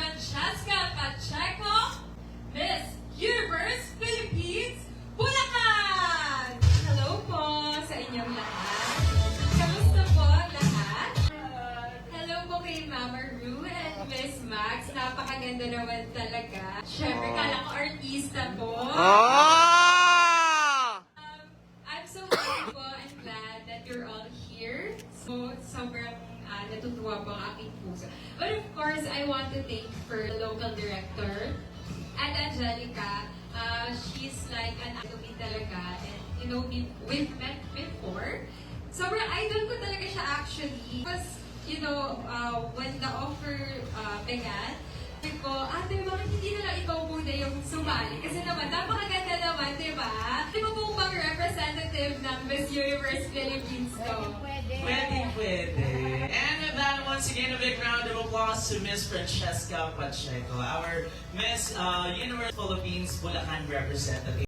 Francesca Pacheco, Miss Universe Philippines, Bulacan! Hello po sa inyong lahat. Kamusta po lahat? Hello po kay Mama Ru and Miss Max. Napakaganda naman talaga. Siyempre, kala ko artista po. I'm so happy po and glad that you're all here. So, sobrang natutuwa po ang aking puso. But of course, I want to thank for the local director, and Angelica. She's like an idol to me talaga. And you know, we've met before. Sobrang idol ko talaga siya actually. Because, you know, when the offer began, sabi ko, ate, bakit hindi na lang ikaw muna yung sumali? Kasi naman, napakaganda naman, di ba? Di ba po bang representative ng Miss Universe Philippines to? Pwede. And with that, once again, a big round of applause to Miss Francesca Pacheco, our Miss Universe Philippines Bulacan representative.